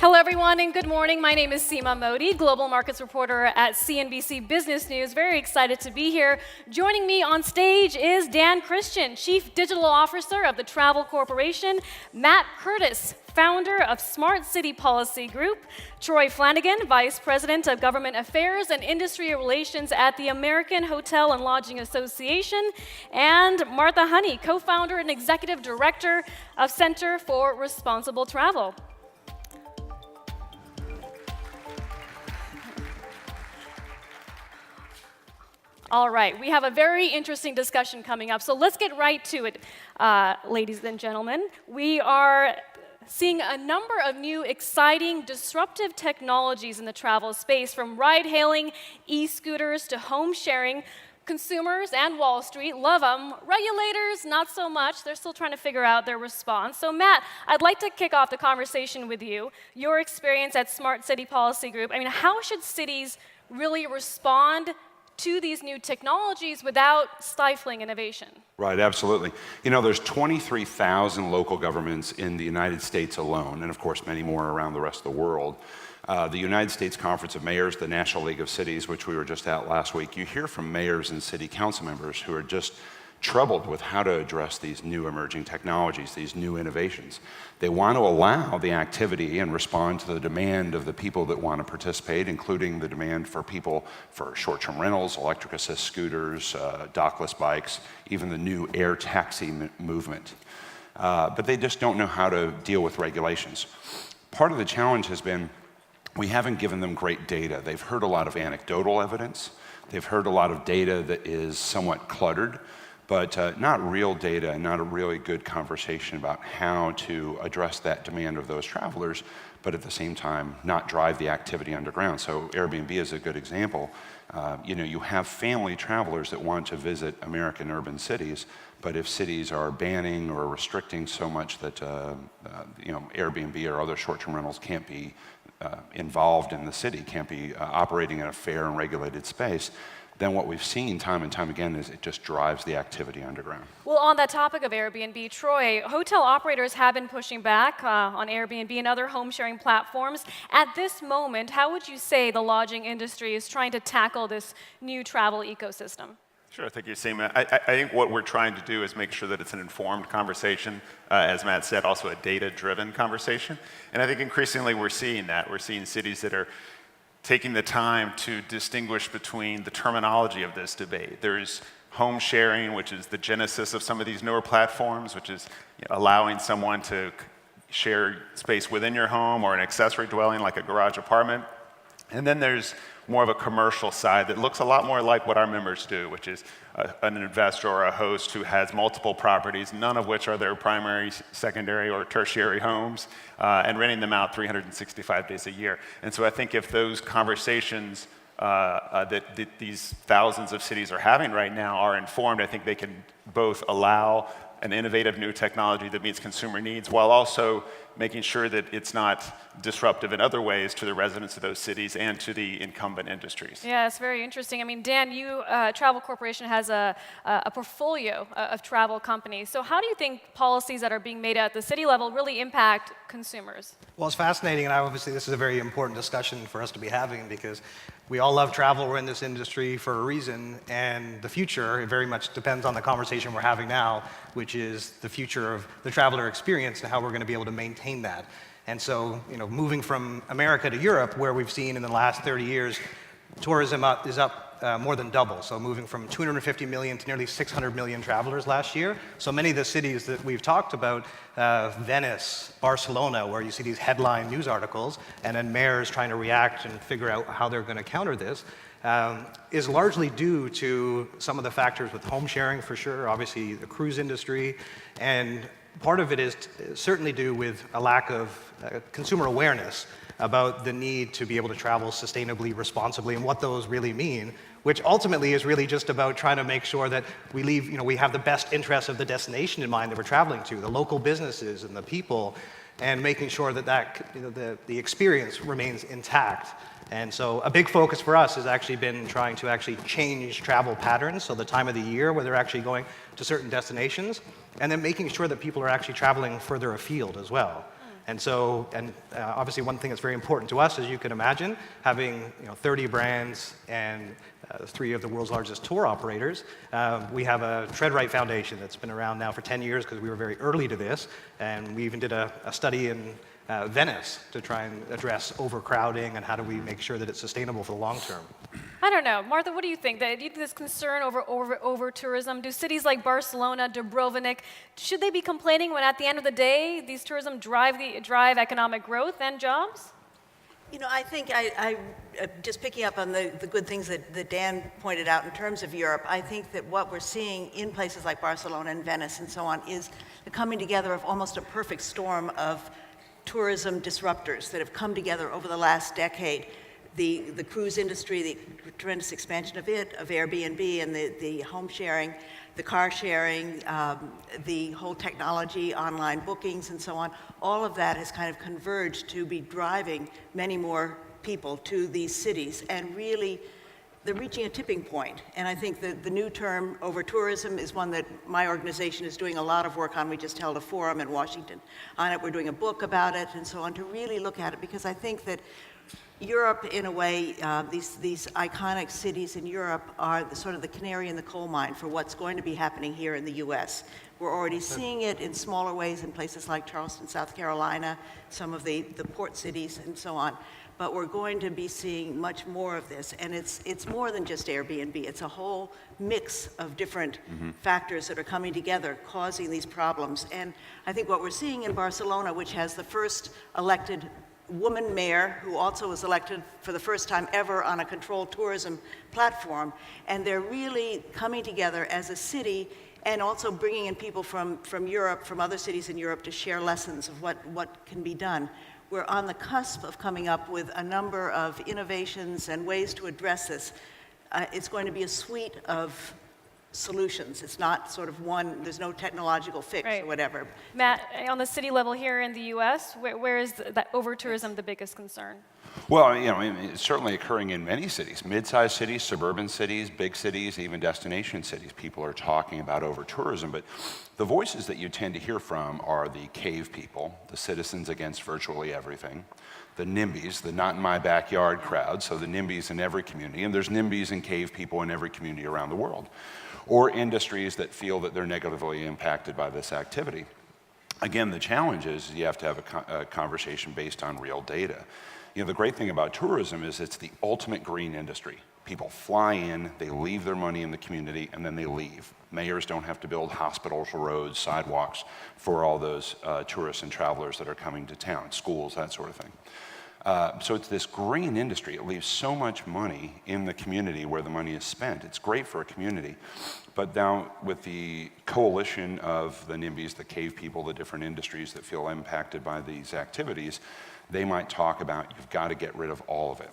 Hello, everyone, and good morning. My name is Seema Mody, Global Markets Reporter at CNBC Business News. Very excited to be here. Joining me on stage is Dan Christian, Chief Digital Officer of the Travel Corporation, Matt Curtis, founder of Smart City Policy Group, Troy Flanagan, Vice President of Government Affairs and Industry Relations at the American Hotel and Lodging Association, and Martha Honey, co-founder and Executive Director of Center for Responsible Travel. All right, we have a very interesting discussion coming up, so let's get right to it, ladies and gentlemen. We are seeing a number of new, exciting, disruptive technologies in the travel space, from ride-hailing, e-scooters to home sharing. Consumers and Wall Street love them. Regulators, not so much. They're still trying to figure out their response. So Matt, I'd like to kick off the conversation with you. Your experience at Smart City Policy Group. I mean, how should cities really respond to these new technologies without stifling innovation? Right, absolutely. You know, there's 23,000 local governments in the United States alone, and of course many more around the rest of the world. The United States Conference of Mayors, the National League of Cities, which we were just at last week, you hear from mayors and city council members who are just troubled with how to address these new emerging technologies, these new innovations. They want to allow the activity and respond to the demand of the people that want to participate, including the demand for people for short-term rentals, electric assist scooters, dockless bikes, even the new air taxi movement. But they just don't know how to deal with regulations. Part of the challenge has been we haven't given them great data. They've heard a lot of anecdotal evidence. They've heard a lot of data that is somewhat cluttered, but not real data and not a really good conversation about how to address that demand of those travelers, but at the same time not drive the activity underground. So Airbnb is a good example. You know, you have family travelers that want to visit American urban cities, but if cities are banning or restricting so much that you know, Airbnb or other short-term rentals can't be involved in the city, can't be operating in a fair and regulated space, then what we've seen time and time again is it just drives the activity underground. Well, on that topic of Airbnb, Troy, hotel operators have been pushing back on Airbnb and other home-sharing platforms. At this moment, how would you say the lodging industry is trying to tackle this new travel ecosystem? Sure, thank you, Seema. I think what we're trying to do is make sure that it's an informed conversation, as Matt said, also a data-driven conversation. And I think increasingly we're seeing that. We're seeing cities that are taking the time to distinguish between the terminology of this debate. There's home sharing, which is the genesis of some of these newer platforms, which is allowing someone to share space within your home or an accessory dwelling like a garage apartment. And then there's more of a commercial side that looks a lot more like what our members do, which is an investor or a host who has multiple properties, none of which are their primary, secondary, or tertiary homes, and renting them out 365 days a year. And so I think if those conversations that these thousands of cities are having right now are informed, I think they can both allow an innovative new technology that meets consumer needs while also making sure that it's not disruptive in other ways to the residents of those cities and to the incumbent industries. Yeah, it's very interesting. I mean, Dan, you, Travel Corporation has a portfolio of travel companies. So how do you think policies that are being made at the city level really impact consumers? Well, it's fascinating, and obviously this is a very important discussion for us to be having because we all love travel. We're in this industry for a reason, and the future, it very much depends on the conversation we're having now, which is the future of the traveler experience and how we're going to be able to maintain that. And so, you know, moving from America to Europe, where we've seen in the last 30 years, tourism is up more than double. So moving from 250 million to nearly 600 million travelers last year. So many of the cities that we've talked about, Venice, Barcelona, where you see these headline news articles, and then mayors trying to react and figure out how they're going to counter this, is largely due to some of the factors with home sharing, for sure, obviously the cruise industry, and part of it is certainly due with a lack of consumer awareness about the need to be able to travel sustainably, responsibly, and what those really mean, which ultimately is really just about trying to make sure that we leave, we have the best interests of the destination in mind that we're traveling to, the local businesses and the people, and making sure that the experience remains intact. And so a big focus for us has actually been trying to actually change travel patterns, so the time of the year where they're actually going to certain destinations, and then making sure that people are actually traveling further afield as well. And so, obviously one thing that's very important to us, as you can imagine, having 30 brands and 3 of the world's largest tour operators, we have a Treadwright Foundation that's been around now for 10 years because we were very early to this, and we even did a study in Venice to try and address overcrowding and how do we make sure that it's sustainable for the long term. I don't know. Martha, what do you think? Do you think this concern over tourism, do cities like Barcelona, Dubrovnik, should they be complaining when at the end of the day, these tourism drive economic growth and jobs? I think I just picking up on the good things that Dan pointed out in terms of Europe, I think that what we're seeing in places like Barcelona and Venice and so on is the coming together of almost a perfect storm of tourism disruptors that have come together over the last decade. The cruise industry, the tremendous expansion of Airbnb and the home sharing, the car sharing, the whole technology, online bookings and so on, all of that has kind of converged to be driving many more people to these cities. And really, they're reaching a tipping point. And I think that the new term, overtourism, is one that my organization is doing a lot of work on. We just held a forum in Washington on it. We're doing a book about it and so on to really look at it, because I think that Europe, in a way, these iconic cities in Europe are sort of the canary in the coal mine for what's going to be happening here in the U.S. We're already seeing it in smaller ways in places like Charleston, South Carolina, some of the port cities and so on. But we're going to be seeing much more of this. And it's more than just Airbnb. It's a whole mix of different factors that are coming together, causing these problems. And I think what we're seeing in Barcelona, which has the first elected woman mayor, who also was elected for the first time ever on a controlled tourism platform, and they're really coming together as a city and also bringing in people from Europe, from other cities in Europe, to share lessons of what can be done. We're on the cusp of coming up with a number of innovations and ways to address this. It's going to be a suite of solutions. It's not sort of one, there's no technological fix or whatever. Matt, on the city level here in the U.S., where is that over-tourism the biggest concern? Well, it's certainly occurring in many cities, mid-sized cities, suburban cities, big cities, even destination cities. People are talking about over-tourism, but the voices that you tend to hear from are the cave people, the citizens against virtually everything, the NIMBYs, the not in my backyard crowd, so the NIMBYs in every community, and there's NIMBYs and cave people in every community around the world, or industries that feel that they're negatively impacted by this activity. Again, the challenge is you have to have a conversation based on real data. The great thing about tourism is it's the ultimate green industry. People fly in, they leave their money in the community, and then they leave. Mayors don't have to build hospitals, roads, sidewalks for all those tourists and travelers that are coming to town, schools, that sort of thing. So it's this green industry. It leaves so much money in the community where the money is spent. It's great for a community. But now with the coalition of the NIMBYs, the cave people, the different industries that feel impacted by these activities, they might talk about, you've got to get rid of all of it.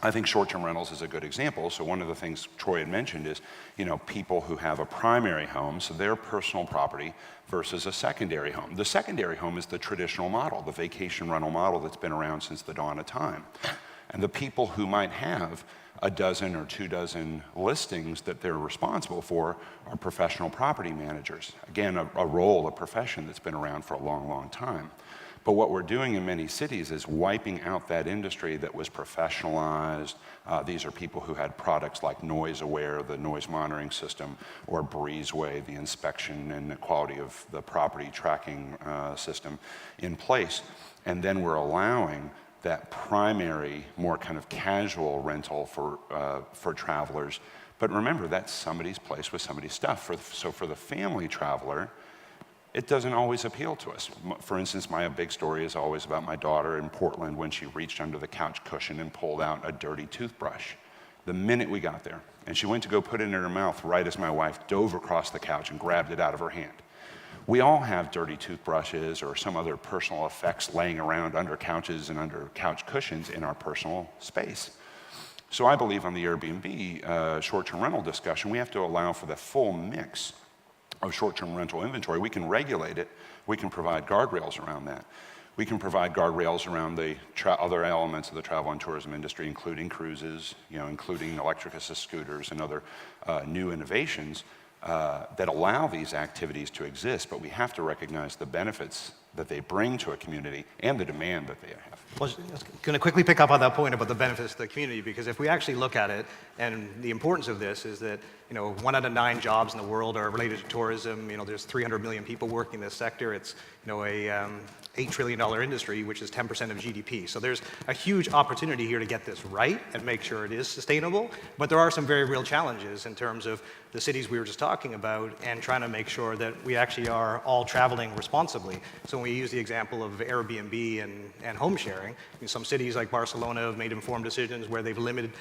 I think short-term rentals is a good example. So one of the things Troy had mentioned is, people who have a primary home, so their personal property, versus a secondary home. The secondary home is the traditional model, the vacation rental model that's been around since the dawn of time. And the people who might have a dozen or 2 dozen listings that they're responsible for are professional property managers. Again, a role, a profession that's been around for a long, long time. But what we're doing in many cities is wiping out that industry that was professionalized. These are people who had products like Noise Aware, the noise monitoring system, or Breezeway, the inspection and the quality of the property tracking system in place. And then we're allowing that primary, more kind of casual rental for travelers. But remember, that's somebody's place with somebody's stuff. So for the family traveler, it doesn't always appeal to us. For instance, my big story is always about my daughter in Portland when she reached under the couch cushion and pulled out a dirty toothbrush. The minute we got there, and she went to go put it in her mouth right as my wife dove across the couch and grabbed it out of her hand. We all have dirty toothbrushes or some other personal effects laying around under couches and under couch cushions in our personal space. So I believe on the Airbnb short-term rental discussion, we have to allow for the full mix of short-term rental inventory. We can regulate it. We can provide guardrails around that. We can provide guardrails around the other elements of the travel and tourism industry, including cruises, including electric assist scooters and other new innovations that allow these activities to exist. But we have to recognize the benefits that they bring to a community and the demand that they have. Well, I was going to quickly pick up on that point about the benefits to the community, because if we actually look at it, and the importance of this is that 1 out of 9 jobs in the world are related to tourism. There's 300 million people working in this sector. It's a $8 trillion industry, which is 10% of GDP. So there's a huge opportunity here to get this right and make sure it is sustainable. But there are some very real challenges in terms of the cities we were just talking about and trying to make sure that we actually are all traveling responsibly. So when we use the example of Airbnb and home sharing, some cities like Barcelona have made informed decisions where they've limited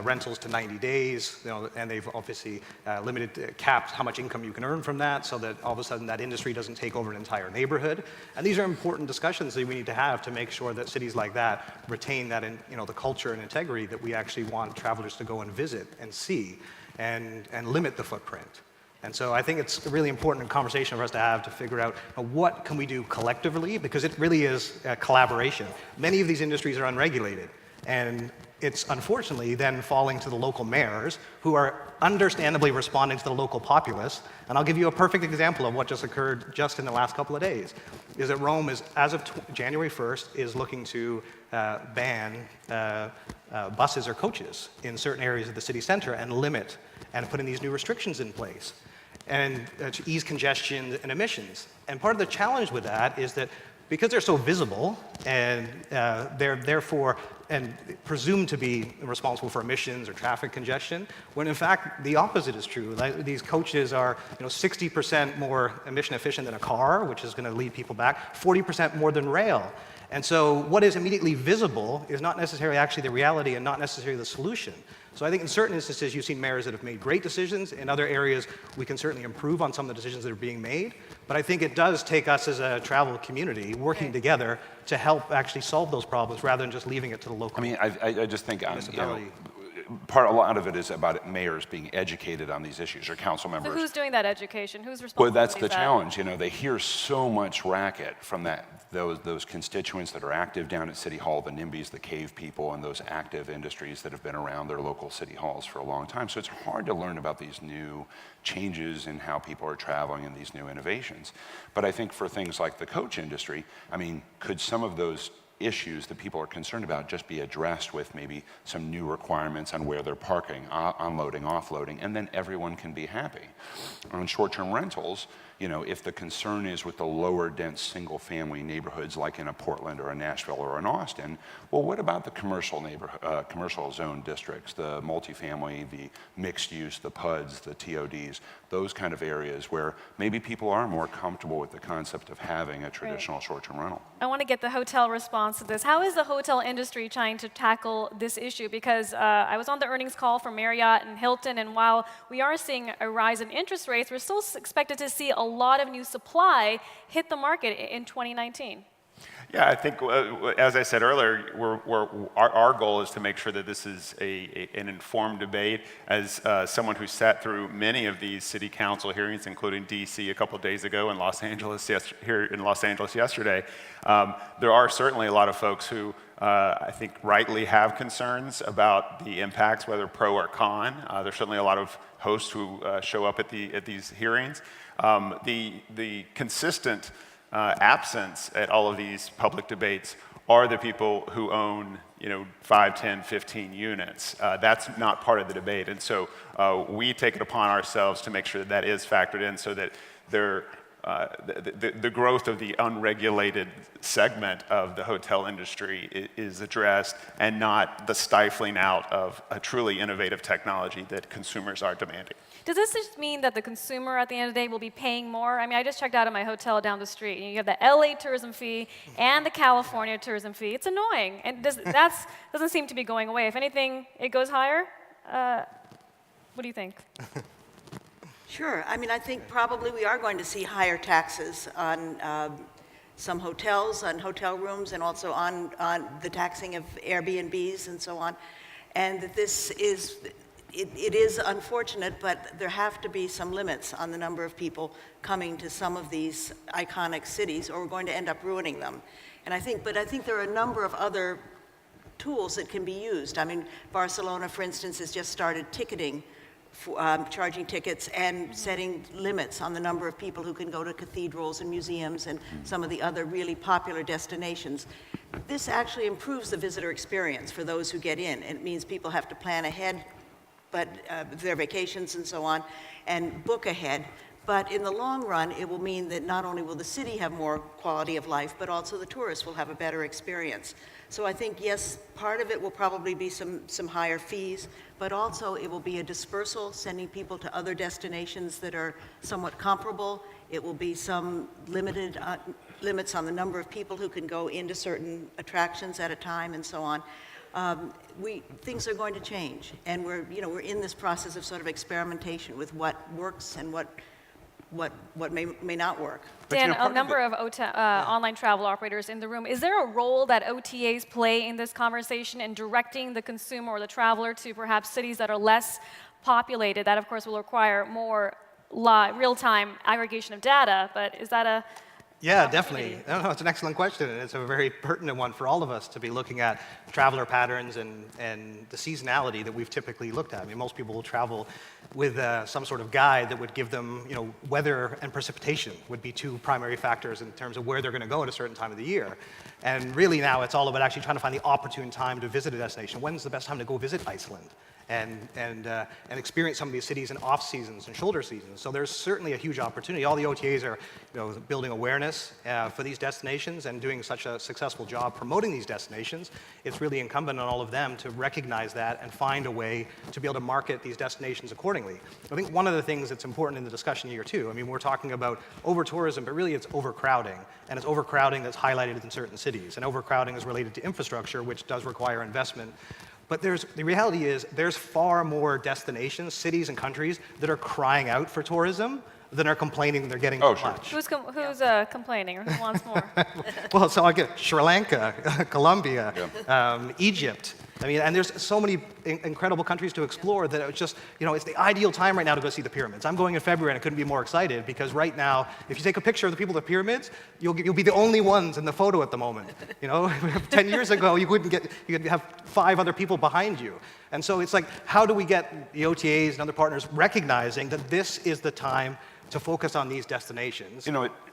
rentals to 90 days, and they've obviously limited caps how much income you can earn from that, so that all of a sudden that industry doesn't take over an entire neighborhood. And these are important discussions that we need to have to make sure that cities like that retain that, the culture and integrity that we actually want travelers to go and visit and see, and limit the footprint. And so I think it's a really important conversation for us to have to figure out what can we do collectively, because it really is a collaboration. Many of these industries are unregulated, and it's unfortunately then falling to the local mayors, who are understandably responding to the local populace. And I'll give you a perfect example of what just occurred just in the last couple of days, is that Rome is, as of January 1st, is looking to ban buses or coaches in certain areas of the city center and limit and putting these new restrictions in place, and to ease congestion and emissions. And part of the challenge with that is that because they're so visible and they're therefore and presumed to be responsible for emissions or traffic congestion, when in fact the opposite is true. Like, these coaches are 60% more emission efficient than a car, which is going to lead people back, 40% more than rail. And so what is immediately visible is not necessarily actually the reality and not necessarily the solution. So I think in certain instances you've seen mayors that have made great decisions. In other areas we can certainly improve on some of the decisions that are being made. But I think it does take us as a travel community working together to help actually solve those problems rather than just leaving it to the local I just think municipality. a lot of it is about mayors being educated on these issues, or council members. So who's doing that education? Who's responsible? Well, that's for the that? challenge. They hear so much racket from those constituents that are active down at City Hall, the NIMBYs, the cave people, and those active industries that have been around their local city halls for a long time. So it's hard to learn about these new changes in how people are traveling and these new innovations. But I think for things like the coach industry, could some of those issues that people are concerned about just be addressed with maybe some new requirements on where they're parking, unloading, offloading, and then everyone can be happy. On short-term rentals, if the concern is with the lower dense single-family neighborhoods like in a Portland or a Nashville or an Austin, well, what about the commercial zone districts, the multifamily, the mixed use, the PUDs, the TODs, those kind of areas where maybe people are more comfortable with the concept of having a traditional short-term rental? I want to get the hotel response to this. How is the hotel industry trying to tackle this issue? Because I was on the earnings call for Marriott and Hilton, and while we are seeing a rise in interest rates, we're still expected to see a lot of new supply hit the market in 2019. Yeah, I think, as I said earlier, our goal is to make sure that this is an informed debate. As someone who sat through many of these city council hearings, including DC a couple of days ago and here in Los Angeles yesterday, there are certainly a lot of folks who I think rightly have concerns about the impacts, whether pro or con. There's certainly a lot of hosts who show up at these hearings. The consistent absence at all of these public debates are the people who own 5, 10, 15 units. That's not part of the debate. And so we take it upon ourselves to make sure that is factored in so that the growth of the unregulated segment of the hotel industry is addressed, and not the stifling out of a truly innovative technology that consumers are demanding. Does this just mean that the consumer at the end of the day will be paying more? I just checked out of my hotel down the street, and you have the LA tourism fee and the California tourism fee. It's annoying, and that doesn't seem to be going away. If anything, it goes higher. What do you think? Sure. I think probably we are going to see higher taxes on some hotels, on hotel rooms, and also on the taxing of Airbnbs and so on. And that this is, it is unfortunate, but there have to be some limits on the number of people coming to some of these iconic cities, or we're going to end up ruining them. And I think there are a number of other tools that can be used. Barcelona, for instance, has just started ticketing charging tickets and setting limits on the number of people who can go to cathedrals and museums and some of the other really popular destinations. This actually improves the visitor experience for those who get in. It means people have to plan ahead, but their vacations and so on, and book ahead. But in the long run, it will mean that not only will the city have more quality of life, but also the tourists will have a better experience. So I think, yes, part of it will probably be some higher fees, but also it will be a dispersal, sending people to other destinations that are somewhat comparable. It will be some limited limits on the number of people who can go into certain attractions at a time and so on. Things are going to change, and we're in this process of sort of experimentation with what works and what may not work. Dan, a number of online travel operators in the room. Is there a role that OTAs play in this conversation in directing the consumer or the traveler to perhaps cities that are less populated? That, of course, will require more real-time aggregation of data, but is that a... Yeah, definitely. No, it's an excellent question, and it's a very pertinent one for all of us to be looking at traveler patterns and the seasonality that we've typically looked at. I mean, most people will travel with some sort of guide that would give them, weather and precipitation would be two primary factors in terms of where they're going to go at a certain time of the year. And really now it's all about actually trying to find the opportune time to visit a destination. When's the best time to go visit Iceland? And experience some of these cities in off seasons and shoulder seasons. So there's certainly a huge opportunity. All the OTAs are building awareness for these destinations and doing such a successful job promoting these destinations. It's really incumbent on all of them to recognize that and find a way to be able to market these destinations accordingly. I think one of the things that's important in the discussion here too, I mean, we're talking about over-tourism, but really it's overcrowding. And it's overcrowding that's highlighted in certain cities. And overcrowding is related to infrastructure, which does require investment. But the reality is there's far more destinations, cities and countries that are crying out for tourism than are complaining they're getting too much. Who's complaining or who wants more? Well, so I get Sri Lanka, Colombia, Egypt. I mean, and there's so many incredible countries to explore that it's just, it's the ideal time right now to go see the pyramids. I'm going in February and I couldn't be more excited because right now, if you take a picture of the people at the pyramids, you'll be the only ones in the photo at the moment. 10 years ago, you'd have 5 other people behind you. And so it's like, how do we get the OTAs and other partners recognizing that this is the time to focus on these destinations?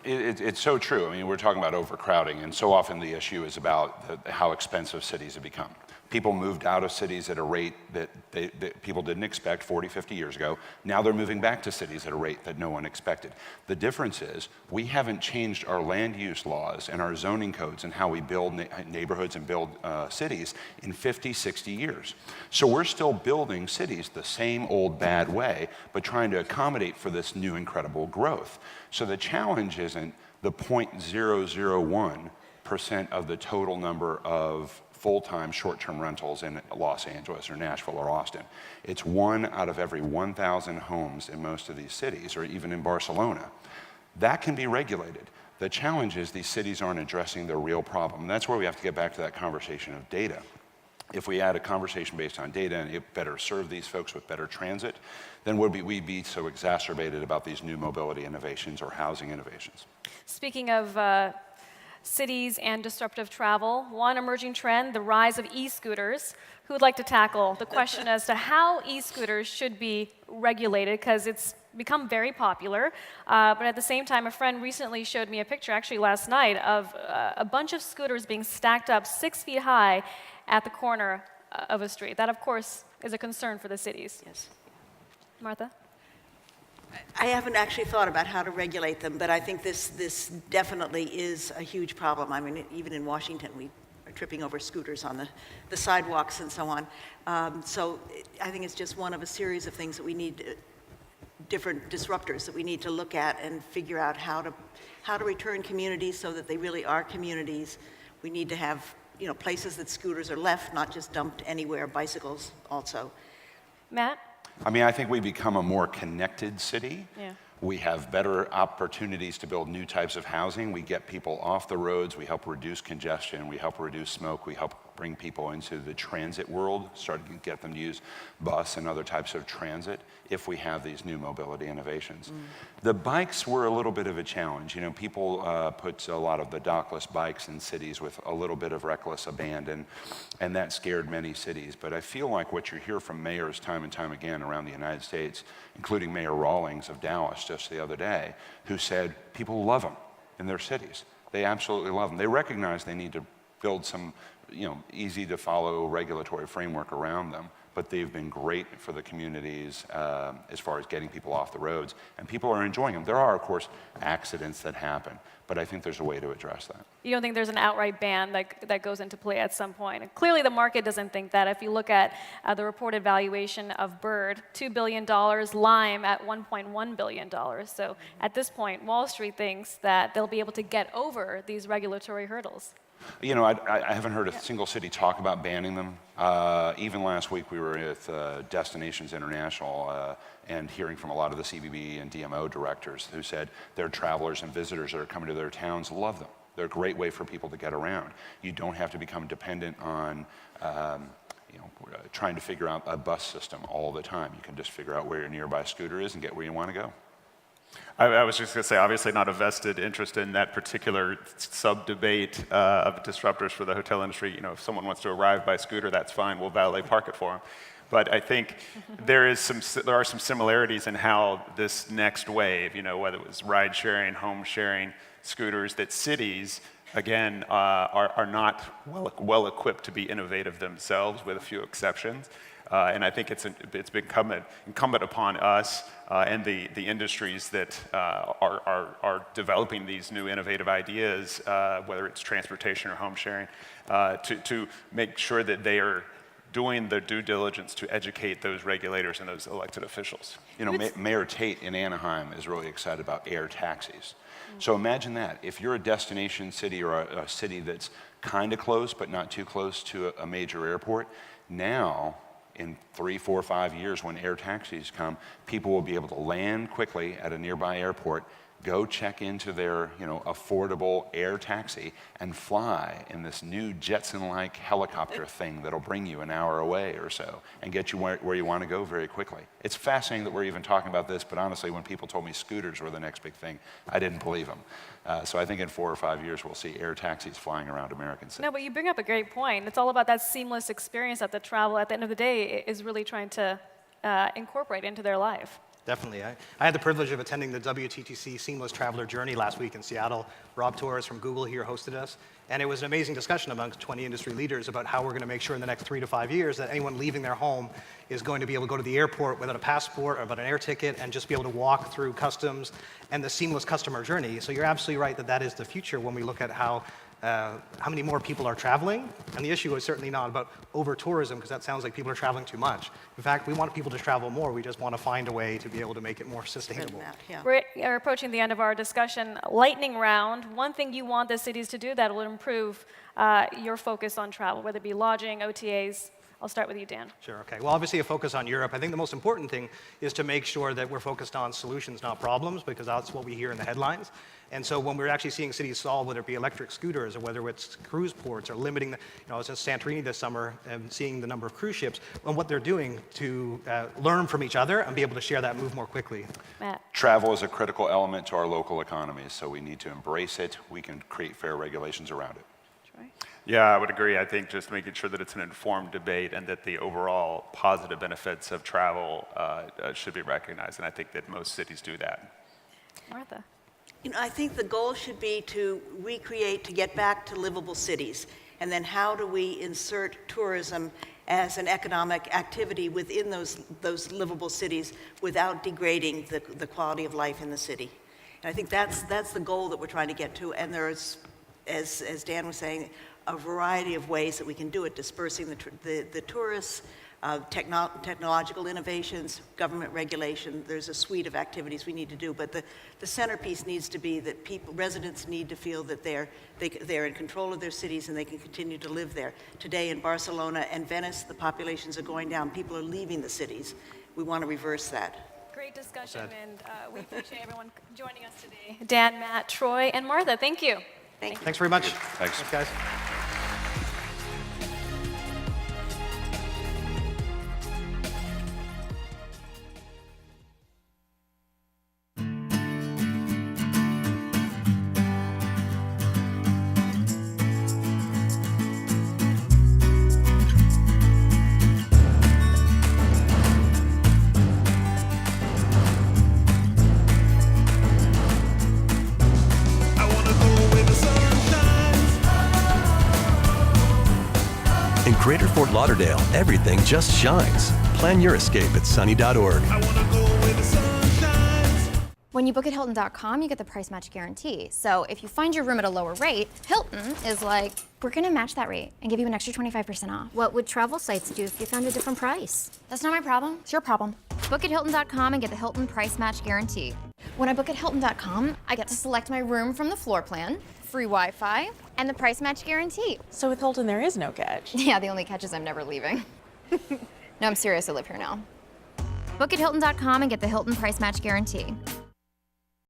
It's so true. I mean, we're talking about overcrowding, and so often the issue is about how expensive cities have become. People moved out of cities at a rate that people didn't expect 40, 50 years ago. Now they're moving back to cities at a rate that no one expected. The difference is we haven't changed our land use laws and our zoning codes and how we build neighborhoods and build cities in 50, 60 years. So we're still building cities the same old bad way, but trying to accommodate for this new incredible growth. So the challenge isn't the 0.001% of the total number of full-time short-term rentals in Los Angeles or Nashville or Austin. It's 1 out of every 1,000 homes in most of these cities, or even in Barcelona. That can be regulated. The challenge is these cities aren't addressing the real problem. And that's where we have to get back to that conversation of data. If we add a conversation based on data and it better serve these folks with better transit, then would we be so exacerbated about these new mobility innovations or housing innovations? Speaking of cities and disruptive travel, one emerging trend, the rise of e-scooters. Who would like to tackle the question as to how e-scooters should be regulated, because it's become very popular. But at the same time, a friend recently showed me a picture, actually last night, of a bunch of scooters being stacked up 6 feet high at the corner of a street. That, of course, is a concern for the cities. Yes. Martha? I haven't actually thought about how to regulate them, but I think this definitely is a huge problem. I mean, even in Washington, we are tripping over scooters on the sidewalks and so on. So I think it's just one of a series of things that we need, different disruptors that we need to look at and figure out how to return communities so that they really are communities. We need to have places that scooters are left, not just dumped anywhere, bicycles also. Matt? I mean, I think we become a more connected city, We have better opportunities to build new types of housing. We get people off the roads. We help reduce congestion. We help reduce smoke. We help bring people into the transit world, start to get them to use bus and other types of transit if we have these new mobility innovations. The bikes were a little bit of a challenge. You know, people put a lot of the dockless bikes in cities with a little bit of reckless abandon, and that scared many cities. But I feel like what you hear from mayors time and time again around the United States, including Mayor Rawlings of Dallas just the other day, who said people love them in their cities. They absolutely love them. They recognize they need to build some, you know, easy to follow regulatory framework around them, but they've been great for the communities as far as getting people off the roads, and people are enjoying them. There are, of course, accidents that happen, but I think there's a way to address that. You don't think there's an outright ban that goes into play at some point? And clearly the market doesn't think that. If you look at the reported valuation of Bird, $2 billion, Lime at $1.1 billion. So at this point, Wall Street thinks that they'll be able to get over these regulatory hurdles. You know, I haven't heard a single city talk about banning them. Even last week we were with Destinations International and hearing from a lot of the CBB and DMO directors who said their travelers and visitors that are coming to their towns love them. They're a great way for people to get around. You don't have to become dependent on trying to figure out a bus system all the time. You can just figure out where your nearby scooter is and get where you want to go. I was just going to say, obviously not a vested interest in that particular sub-debate of disruptors for the hotel industry. You know, if someone wants to arrive by scooter, that's fine. We'll valet park it for them. But I think there are some similarities in how this next wave, you know, whether it was ride sharing, home sharing, scooters, that cities, again, are not well equipped to be innovative themselves, with a few exceptions. And I think it's incumbent upon us and the industries that are developing these new innovative ideas, whether it's transportation or home sharing, to make sure that they are doing the due diligence to educate those regulators and those elected officials. You know, Mayor Tate in Anaheim is really excited about air taxis. So imagine that. If you're a destination city or a city that's kind of close but not too close to a major airport, now in 3, 4, 5 years when air taxis come, people will be able to land quickly at a nearby airport, go check into their, you know, affordable air taxi and fly in this new Jetson-like helicopter thing that'll bring you an hour away or so and get you where you want to go very quickly. It's fascinating that we're even talking about this, but honestly, when people told me scooters were the next big thing, I didn't believe them. So I think in 4 or 5 years, we'll see air taxis flying around American cities. No, but you bring up a great point. It's all about that seamless experience that the travel, at the end of the day, is really trying to incorporate into their life. Definitely. I had the privilege of attending the WTTC Seamless Traveler Journey last week in Seattle. Rob Torres from Google here hosted us. And it was an amazing discussion amongst 20 industry leaders about how we're going to make sure in the next 3 to 5 years that anyone leaving their home is going to be able to go to the airport without a passport or without an air ticket and just be able to walk through customs and the seamless customer journey. So you're absolutely right that that is the future when we look at how many more people are traveling. And the issue is certainly not about over-tourism, because that sounds like people are traveling too much. In fact, we want people to travel more. We just want to find a way to be able to make it more sustainable. Yeah. We're approaching the end of our discussion. Lightning round, one thing you want the cities to do that will improve your focus on travel, whether it be lodging, OTAs. I'll start with you, Dan. Sure, okay. Well, obviously a focus on Europe. I think the most important thing is to make sure that we're focused on solutions, not problems, because that's what we hear in the headlines. And so when we're actually seeing cities solve, whether it be electric scooters or whether it's cruise ports or limiting the, I was in Santorini this summer and seeing the number of cruise ships and what they're doing to learn from each other and be able to share that move more quickly. Matt. Travel is a critical element to our local economies, so we need to embrace it. We can create fair regulations around it. Troy? Yeah, I would agree. I think just making sure that it's an informed debate and that the overall positive benefits of travel should be recognized, and I think that most cities do that. Martha. You know, I think the goal should be to recreate, to get back to livable cities. And then how do we insert tourism as an economic activity within those livable cities without degrading the quality of life in the city? And I think that's the goal that we're trying to get to. And there's, as Dan was saying, a variety of ways that we can do it, dispersing the tourists, technological innovations, government regulation. There's a suite of activities we need to do, but the centerpiece needs to be that residents need to feel that they're in control of their cities and they can continue to live there. Today in Barcelona and Venice, the populations are going down. People are leaving the cities. We want to reverse that. great discussion, and we appreciate everyone joining us today. Dan, Matt, Troy, and Martha, thank you. Thanks very much. Thanks. Guys. In Greater Fort Lauderdale, everything just shines. Plan your escape at sunny.org. When you book at Hilton.com, you get the price match guarantee. So if you find your room at a lower rate, Hilton is like, we're gonna match that rate and give you an extra 25% off. What would travel sites do if you found a different price? That's not my problem, it's your problem. Book at Hilton.com and get the Hilton price match guarantee. When I book at Hilton.com, I get to select my room from the floor plan, free Wi-Fi, and the price match guarantee. So with Hilton, there is no catch. Yeah, the only catch is I'm never leaving. No, I'm serious, I live here now. Book at Hilton.com and get the Hilton price match guarantee.